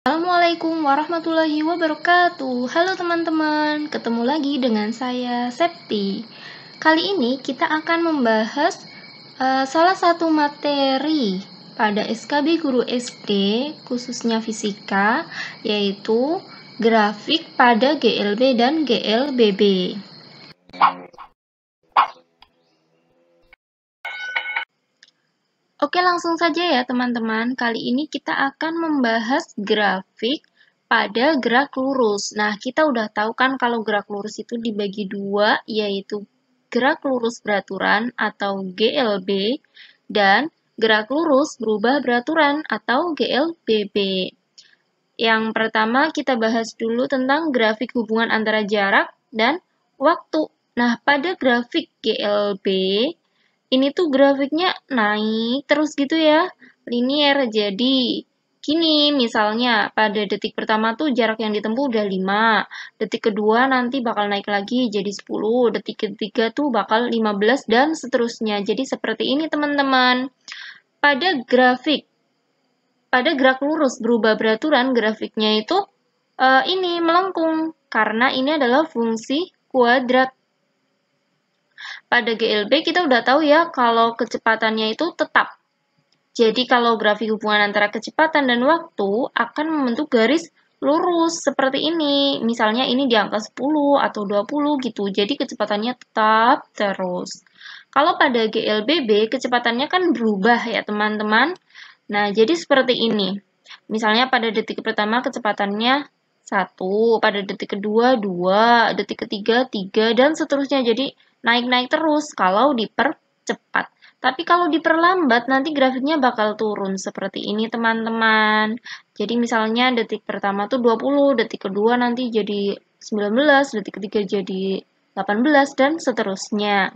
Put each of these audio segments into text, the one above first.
Assalamualaikum warahmatullahi wabarakatuh. Halo teman-teman, ketemu lagi dengan saya Septi. Kali ini kita akan membahas salah satu materi pada SKB Guru SD, khususnya fisika, yaitu grafik pada GLB dan GLBB. Oke, langsung saja ya teman-teman. Kali ini kita akan membahas grafik pada gerak lurus. Nah, kita udah tahu kan kalau gerak lurus itu dibagi dua, yaitu gerak lurus beraturan atau GLB dan gerak lurus berubah beraturan atau GLBB. Yang pertama kita bahas dulu tentang grafik hubungan antara jarak dan waktu. Nah, pada grafik GLB ini tuh grafiknya naik terus gitu ya, linier. Jadi gini, misalnya pada detik pertama tuh jarak yang ditempuh udah 5, detik kedua nanti bakal naik lagi jadi 10, detik ketiga tuh bakal 15 dan seterusnya. Jadi seperti ini teman-teman. Pada gerak lurus berubah beraturan, grafiknya itu ini melengkung karena ini adalah fungsi kuadrat. Pada GLB kita udah tahu ya kalau kecepatannya itu tetap. Jadi kalau grafik hubungan antara kecepatan dan waktu akan membentuk garis lurus seperti ini. Misalnya ini di angka 10 atau 20 gitu. Jadi kecepatannya tetap terus. Kalau pada GLBB kecepatannya kan berubah ya teman-teman. Nah, jadi seperti ini. Misalnya pada detik pertama kecepatannya 1, pada detik kedua 2, detik ketiga 3, dan seterusnya. Jadi naik-naik terus kalau dipercepat. Tapi kalau diperlambat nanti grafiknya bakal turun seperti ini teman-teman. Jadi misalnya detik pertama tuh 20, detik kedua nanti jadi 19, detik ketiga jadi 18, dan seterusnya.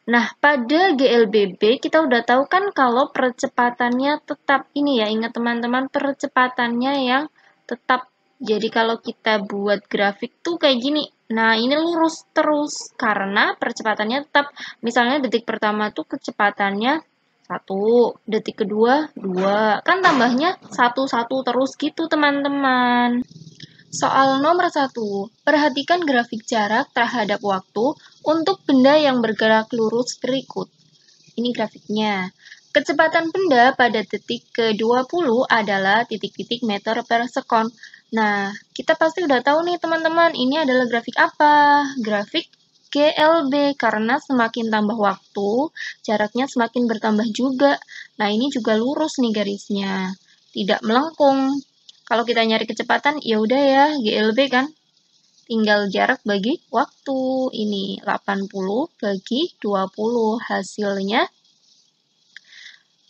Nah, pada GLBB kita udah tahu kan kalau percepatannya tetap ini ya, ingat teman-teman, percepatannya yang tetap. Jadi kalau kita buat grafik tuh kayak gini. Nah, ini lurus terus karena percepatannya tetap. Misalnya detik pertama tuh kecepatannya 1, detik kedua 2. Kan tambahnya 1 terus gitu, teman-teman. Soal nomor 1, perhatikan grafik jarak terhadap waktu untuk benda yang bergerak lurus berikut. Ini grafiknya. Kecepatan benda pada detik ke-20 adalah titik-titik meter per sekon. Nah, kita pasti udah tahu nih teman-teman, ini adalah grafik apa? Grafik GLB, karena semakin tambah waktu, jaraknya semakin bertambah juga. Nah, ini juga lurus nih garisnya, tidak melengkung. Kalau kita nyari kecepatan, ya udah ya, GLB kan. Tinggal jarak bagi waktu. Ini 80 bagi 20. Hasilnya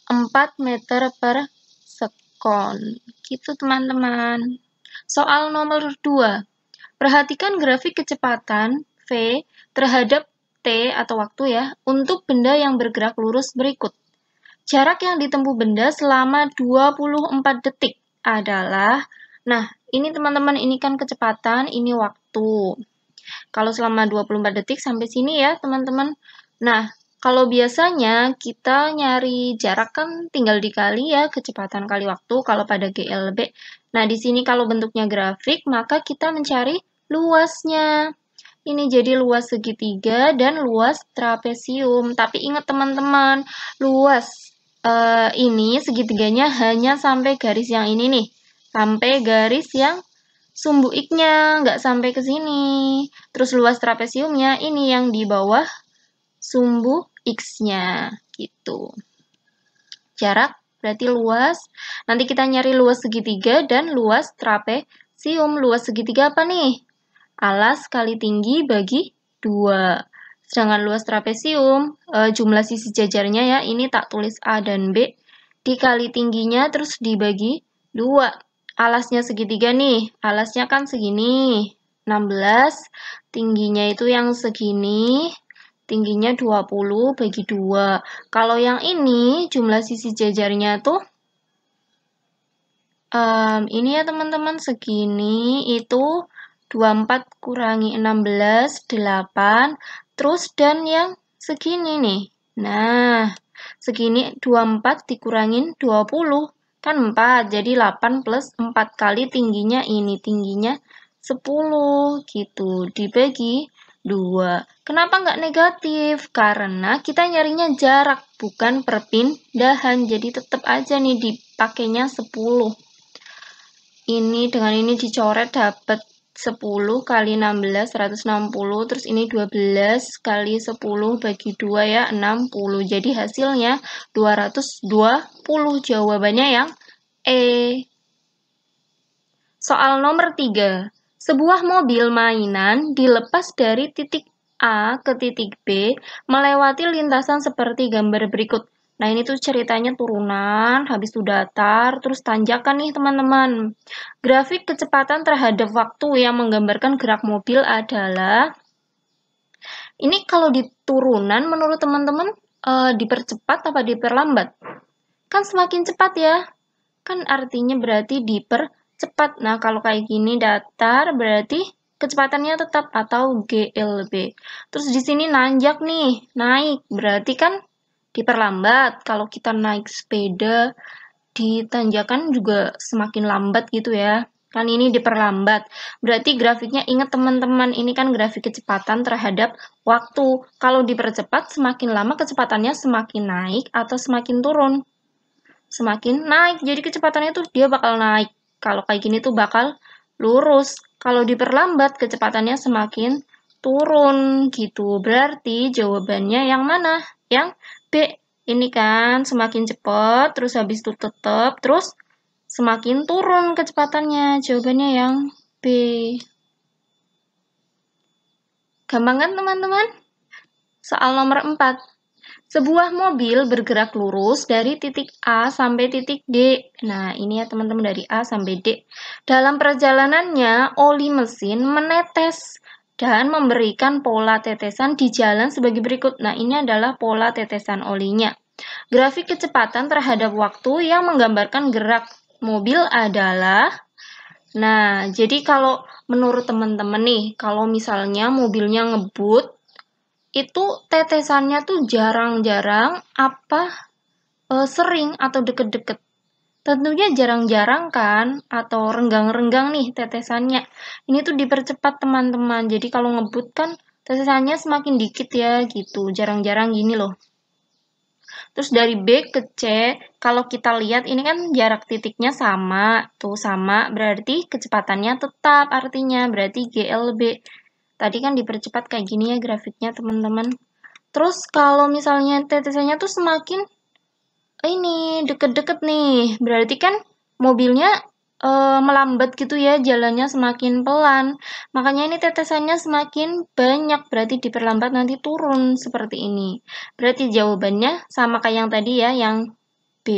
4 meter per sekon. Gitu teman-teman. Soal nomor 2. Perhatikan grafik kecepatan V terhadap T atau waktu ya, untuk benda yang bergerak lurus berikut. Jarak yang ditempuh benda selama 24 detik adalah, nah ini teman-teman, ini kan kecepatan, ini waktu. Kalau selama 24 detik sampai sini ya teman-teman. Nah, kalau biasanya kita nyari jarak kan tinggal dikali ya kecepatan kali waktu kalau pada GLB. Nah, di sini kalau bentuknya grafik, maka kita mencari luasnya. Ini jadi luas segitiga dan luas trapesium. Tapi ingat teman-teman, luas ini segitiganya hanya sampai garis yang ini nih. Sampai garis yang sumbu X-nya, nggak sampai ke sini. Terus luas trapesiumnya ini yang di bawah sumbu X-nya, gitu. Jarak berarti luas. Nanti kita nyari luas segitiga dan luas trapesium. Luas segitiga apa nih? Alas kali tinggi bagi 2. Sedangkan luas trapesium, jumlah sisi jajarnya ya, ini tak tulis A dan B, dikali tingginya terus dibagi 2. Alasnya segitiga nih, alasnya kan segini, 16, tingginya itu yang segini, tingginya 20 bagi 2. Kalau yang ini jumlah sisi jajarnya tuh ini ya teman-teman, segini, itu 24 kurangi 16, 8, terus dan yang segini nih. Nah, segini 24 dikurangin 20, Kan 4, jadi 8 plus 4 kali tingginya ini, tingginya 10 gitu, dibagi 2. Kenapa nggak negatif? Karena kita nyarinya jarak, bukan perpindahan, jadi tetap aja nih dipakainya 10. Ini dengan ini dicoret dapat 10 kali 16, 160, terus ini 12 kali 10 bagi 2 ya, 60. Jadi hasilnya 220, jawabannya yang E. Soal nomor 3. Sebuah mobil mainan dilepas dari titik A ke titik B melewati lintasan seperti gambar berikut. Nah, ini tuh ceritanya turunan, habis itu datar, terus tanjakan nih teman-teman. Grafik kecepatan terhadap waktu yang menggambarkan gerak mobil adalah, ini kalau di turunan menurut teman-teman dipercepat apa diperlambat? Kan semakin cepat ya. Kan artinya berarti dipercepat. Nah, kalau kayak gini datar berarti kecepatannya tetap atau GLB. Terus di sini nanjak nih, naik. Berarti kan diperlambat. Kalau kita naik sepeda di tanjakan juga semakin lambat gitu ya. Kan ini diperlambat. Berarti grafiknya, ingat teman-teman, ini kan grafik kecepatan terhadap waktu. Kalau dipercepat, semakin lama kecepatannya semakin naik atau semakin turun? Semakin naik, jadi kecepatannya tuh dia bakal naik. Kalau kayak gini tuh bakal lurus. Kalau diperlambat, kecepatannya semakin turun gitu. Berarti jawabannya yang mana? Yang B. Ini kan semakin cepat, terus habis itu tetap, terus semakin turun kecepatannya. Jawabannya yang B. Gampang kan teman-teman? Soal nomor 4. Sebuah mobil bergerak lurus dari titik A sampai titik D. Nah, ini ya teman-teman, dari A sampai D. Dalam perjalanannya, oli mesin menetes dan memberikan pola tetesan di jalan sebagai berikut. Nah, ini adalah pola tetesan olinya. Grafik kecepatan terhadap waktu yang menggambarkan gerak mobil adalah, nah, jadi kalau menurut teman-teman nih, kalau misalnya mobilnya ngebut, itu tetesannya tuh jarang-jarang apa sering atau deket-deket. Tentunya jarang-jarang kan, atau renggang-renggang nih tetesannya. Ini tuh dipercepat teman-teman. Jadi kalau ngebut kan tetesannya semakin dikit ya gitu, jarang-jarang gini loh. Terus dari B ke C, kalau kita lihat ini kan jarak titiknya sama, tuh sama, berarti kecepatannya tetap artinya, berarti GLB. Tadi kan dipercepat kayak gini ya grafiknya teman-teman. Terus kalau misalnya tetesannya tuh semakin ini deket-deket nih, berarti kan mobilnya melambat gitu ya, jalannya semakin pelan. Makanya ini tetesannya semakin banyak, berarti diperlambat nanti turun seperti ini. Berarti jawabannya sama kayak yang tadi ya, yang B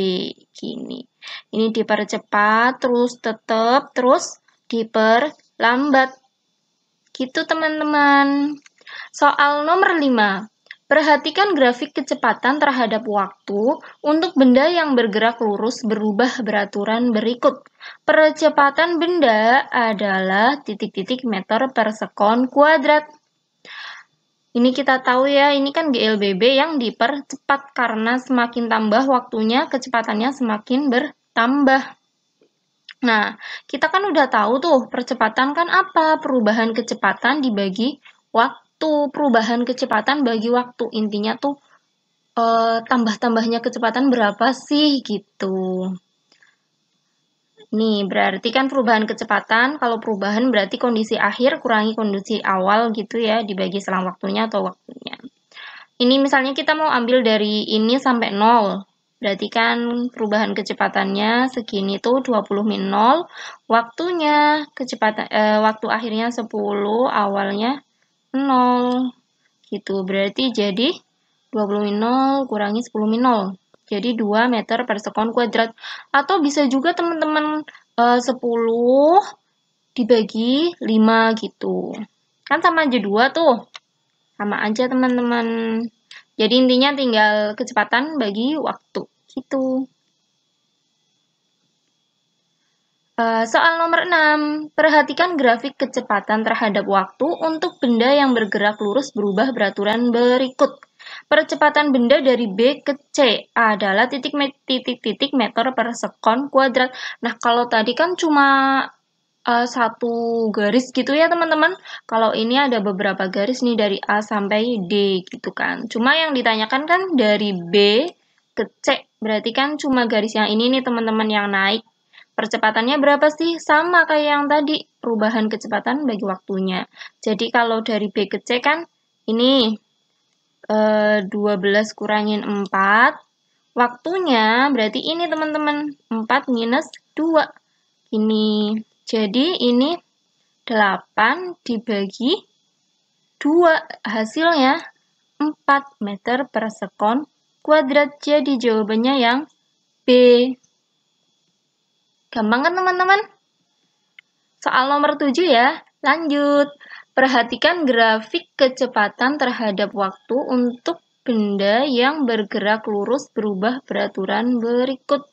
gini. Ini dipercepat, terus tetap, terus diperlambat. Gitu teman-teman. Soal nomor 5. Perhatikan grafik kecepatan terhadap waktu untuk benda yang bergerak lurus berubah beraturan berikut. Percepatan benda adalah titik-titik meter per sekon kuadrat. Ini kita tahu ya, ini kan GLBB yang dipercepat karena semakin tambah waktunya, kecepatannya semakin bertambah. Nah, kita kan udah tahu tuh, percepatan kan apa? Perubahan kecepatan dibagi waktu. Perubahan kecepatan bagi waktu. Intinya tuh, tambah-tambahnya kecepatan berapa sih gitu. Nih, berarti kan perubahan kecepatan, kalau perubahan berarti kondisi akhir kurangi kondisi awal gitu ya, dibagi selang waktunya atau waktunya. Ini misalnya kita mau ambil dari ini sampai 0. Berarti kan perubahan kecepatannya segini tuh 20 min 0, waktunya kecepatan waktu akhirnya 10, awalnya 0. Gitu. Berarti jadi 20 min 0 kurangi 10 min 0. Jadi 2 meter per sekon kuadrat. Atau bisa juga teman-teman 10 dibagi 5 gitu. Kan sama aja 2 tuh. Sama aja teman-teman. Jadi intinya tinggal kecepatan bagi waktu gitu. Soal nomor 6. Perhatikan grafik kecepatan terhadap waktu untuk benda yang bergerak lurus berubah beraturan berikut. Percepatan benda dari B ke C adalah titik-titik meter per sekon kuadrat. Nah, kalau tadi kan cuma satu garis gitu ya teman-teman. Kalau ini ada beberapa garis nih dari A sampai D gitu kan. Cuma yang ditanyakan kan dari B ke C. Berarti kan cuma garis yang ini nih teman-teman yang naik. Percepatannya berapa sih? Sama kayak yang tadi, perubahan kecepatan bagi waktunya. Jadi kalau dari B ke C kan ini 12 kurangin 4. Waktunya berarti ini teman-teman, 4 minus 2. Ini. Jadi ini 8 dibagi 2. Hasilnya 4 meter per sekon kuadrat. Jadi jawabannya yang B. Gampang kan teman-teman? Soal nomor 7 ya. Lanjut. Perhatikan grafik kecepatan terhadap waktu untuk benda yang bergerak lurus berubah peraturan berikut.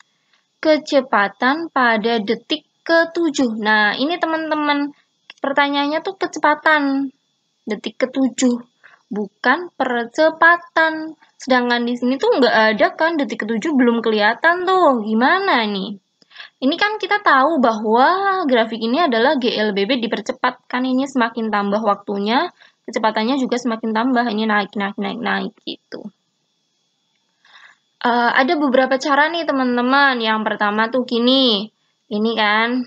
Kecepatan pada detik ke-7. Nah, ini teman-teman. Pertanyaannya tuh kecepatan. Detik ke-7. Bukan percepatan. Sedangkan di sini tuh nggak ada kan, detik ke-7 belum kelihatan tuh. Gimana nih? Ini kan kita tahu bahwa grafik ini adalah GLBB dipercepat. Kan ini semakin tambah waktunya, kecepatannya juga semakin tambah. Ini naik gitu. Ada beberapa cara nih teman-teman. Yang pertama tuh gini. Ini kan,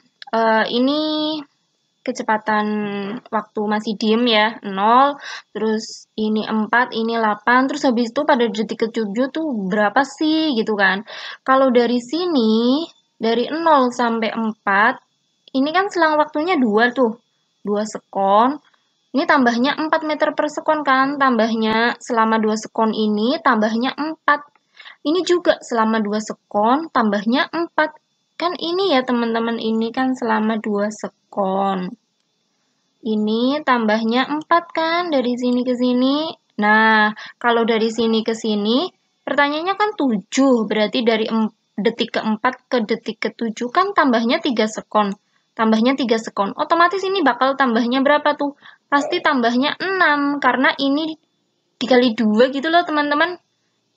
ini kecepatan waktu masih diem ya, 0, terus ini 4, ini 8, terus habis itu pada detik ke-7 tuh berapa sih gitu kan. Kalau dari sini, dari 0 sampai 4, ini kan selang waktunya 2 tuh, 2 sekon. Ini tambahnya 4 meter per sekon kan, tambahnya selama 2 sekon ini tambahnya 4. Ini juga selama 2 sekon tambahnya 4. Kan ini ya teman-teman, ini kan selama 2 sekon. Ini tambahnya 4 kan, dari sini ke sini. Nah, kalau dari sini ke sini, pertanyaannya kan 7. Berarti dari detik ke-4 ke detik ke-7 kan tambahnya 3 sekon. Tambahnya 3 sekon. Otomatis ini bakal tambahnya berapa tuh? Pasti tambahnya 6, karena ini dikali 2 gitu loh teman-teman.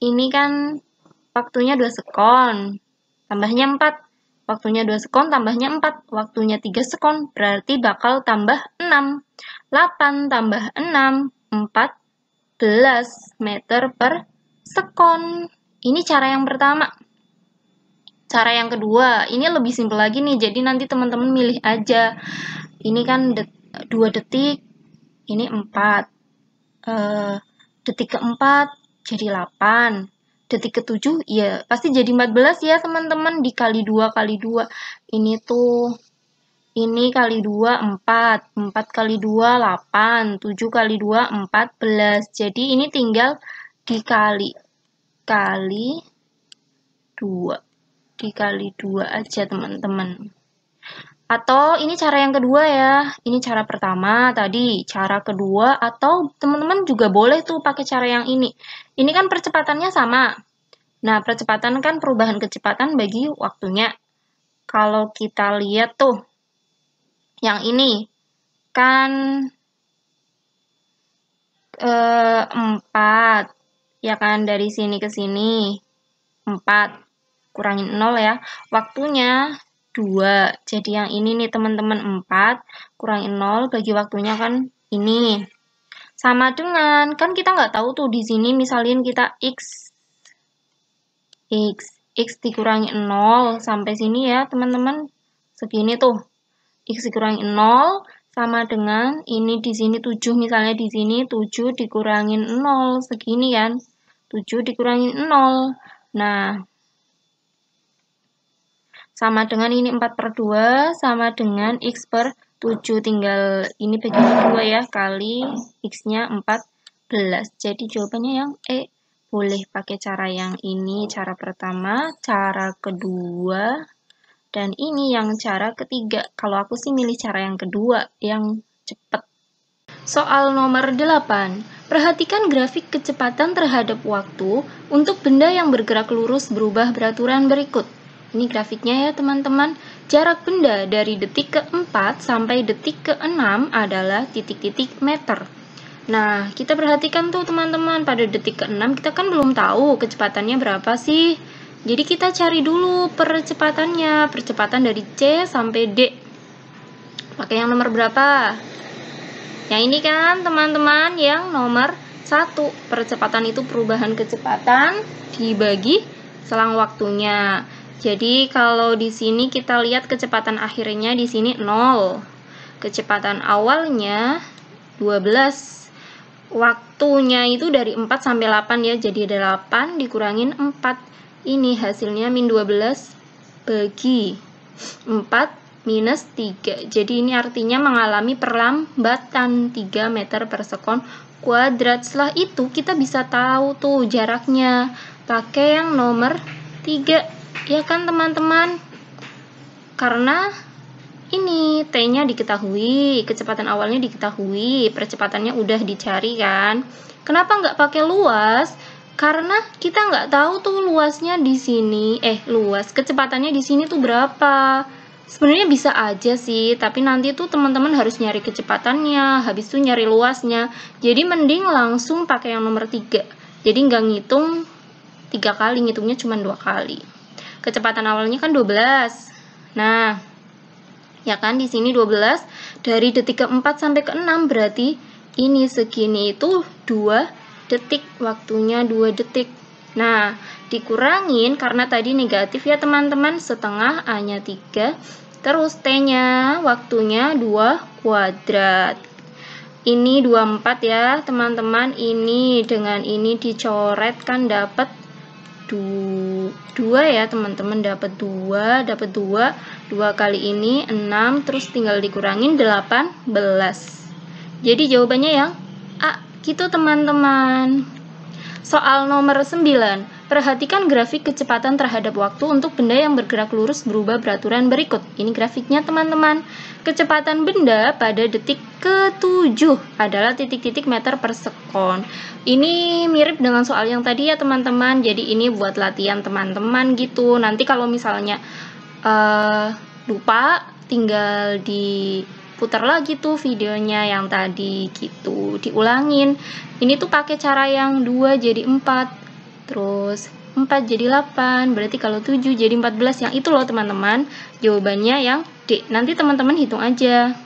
Ini kan waktunya 2 sekon. Tambahnya 4. Waktunya 2 sekon, tambahnya 4. Waktunya 3 sekon, berarti bakal tambah 6. 8 tambah 6, 14 meter per sekon. Ini cara yang pertama. Cara yang kedua, ini lebih simpel lagi nih, jadi nanti teman-teman milih aja. Ini kan 2 detik, ini 4. Detik ke-4 jadi 8. Detik ke-7 ya pasti jadi 14 ya teman-teman, dikali 2 kali 2. Ini tuh, ini kali 2 4, 4 kali 2 8, 7 kali 2 14. Jadi ini tinggal dikali 2. Dikali 2 aja teman-teman. Atau ini cara yang kedua ya, ini cara pertama tadi, cara kedua, atau teman-teman juga boleh tuh pakai cara yang ini. Ini kan percepatannya sama. Nah, percepatan kan perubahan kecepatan bagi waktunya. Kalau kita lihat tuh, yang ini kan 4, ya kan, dari sini ke sini 4, kurangin 0 ya, waktunya 2. Jadi yang ini nih teman-teman, 4 kurangin 0 bagi waktunya kan ini. Sama dengan, kan kita nggak tahu tuh di sini misalnya kita X dikurangi 0 sampai sini ya teman-teman, segini tuh. X dikurangi 0 sama dengan ini di sini 7, misalnya di sini 7 dikurangin 0 segini kan. 7 dikurangin 0. Nah, sama dengan ini 4/2 sama dengan X per 7. Tinggal ini bagi 2 ya, kali X-nya 14. Jadi jawabannya yang E. Boleh pakai cara yang ini, cara pertama, cara kedua, dan ini yang cara ketiga. Kalau aku sih milih cara yang kedua, yang cepat. Soal nomor 8. Perhatikan grafik kecepatan terhadap waktu untuk benda yang bergerak lurus berubah peraturan berikut. Ini grafiknya ya teman-teman. Jarak benda dari detik ke-4 sampai detik ke-6 adalah titik-titik meter. Nah, kita perhatikan tuh teman-teman, pada detik ke-6 kita kan belum tahu kecepatannya berapa sih. Jadi kita cari dulu percepatannya, percepatan dari C sampai D. Pakai yang nomor berapa? Yang ini kan teman-teman, yang nomor 1. Percepatan itu perubahan kecepatan dibagi selang waktunya. Jadi kalau di sini kita lihat kecepatan akhirnya di sini 0. Kecepatan awalnya 12. Waktunya itu dari 4 sampai 8 ya. Jadi 8 dikurangin 4. Ini hasilnya min 12 bagi 4 minus 3. Jadi ini artinya mengalami perlambatan 3 meter per sekon kuadrat. Setelah itu kita bisa tahu tuh jaraknya. Pakai yang nomor 3. Ya kan teman-teman? Karena ini T-nya diketahui, kecepatan awalnya diketahui, percepatannya udah dicari kan. Kenapa nggak pakai luas? Karena kita nggak tahu tuh luasnya di sini, kecepatannya di sini tuh berapa. Sebenarnya bisa aja sih, tapi nanti tuh teman-teman harus nyari kecepatannya, habis itu nyari luasnya. Jadi mending langsung pakai yang nomor 3. Jadi nggak ngitung 3 kali, ngitungnya cuma 2 kali. Kecepatan awalnya kan 12. Nah, ya kan di sini 12 dari detik ke-4 sampai ke-6 berarti ini segini itu 2 detik, waktunya 2 detik. Nah, dikurangin karena tadi negatif ya teman-teman, setengah A-nya 3, terus T-nya waktunya 2 kuadrat. Ini 24 ya teman-teman, ini dengan ini dicoret kan dapat 2 ya teman-teman, dapat 2 kali ini 6, terus tinggal dikurangin 18. Jadi jawabannya yang A gitu teman-teman. Soal nomor 9. Perhatikan grafik kecepatan terhadap waktu untuk benda yang bergerak lurus berubah beraturan berikut. Ini grafiknya teman-teman. Kecepatan benda pada detik ke-7 adalah titik-titik meter per sekon. Ini mirip dengan soal yang tadi ya teman-teman. Jadi ini buat latihan teman-teman gitu. Nanti kalau misalnya lupa, tinggal diputar lagi tuh videonya yang tadi gitu, diulangin. Ini tuh pakai cara yang 2 jadi 4, terus 4 jadi 8, berarti kalau 7 jadi 14. Yang itu loh teman-teman, jawabannya yang D. Nanti teman-teman hitung aja.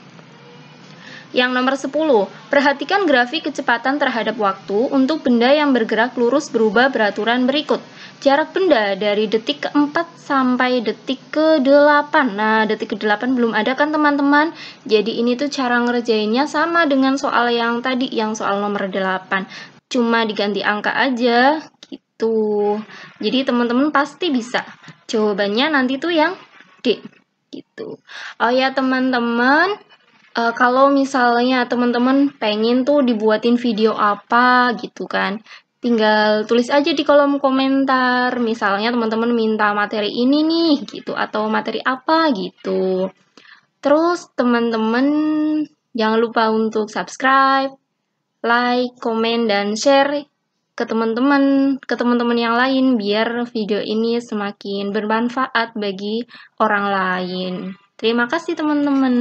Yang nomor 10, perhatikan grafik kecepatan terhadap waktu untuk benda yang bergerak lurus berubah beraturan berikut. Jarak benda dari detik ke-4 sampai detik ke-8. Nah, detik ke-8 belum ada kan teman-teman? Jadi ini tuh cara ngerjainnya sama dengan soal yang tadi, yang soal nomor 8. Cuma diganti angka aja, gitu. Jadi teman-teman pasti bisa. Jawabannya nanti tuh yang D, gitu. Oh ya teman-teman, kalau misalnya teman-teman pengen tuh dibuatin video apa gitu kan, tinggal tulis aja di kolom komentar. Misalnya teman-teman minta materi ini nih gitu, atau materi apa gitu. Terus teman-teman jangan lupa untuk subscribe, like, komen, dan share ke teman-teman yang lain biar video ini semakin bermanfaat bagi orang lain. Terima kasih teman-teman.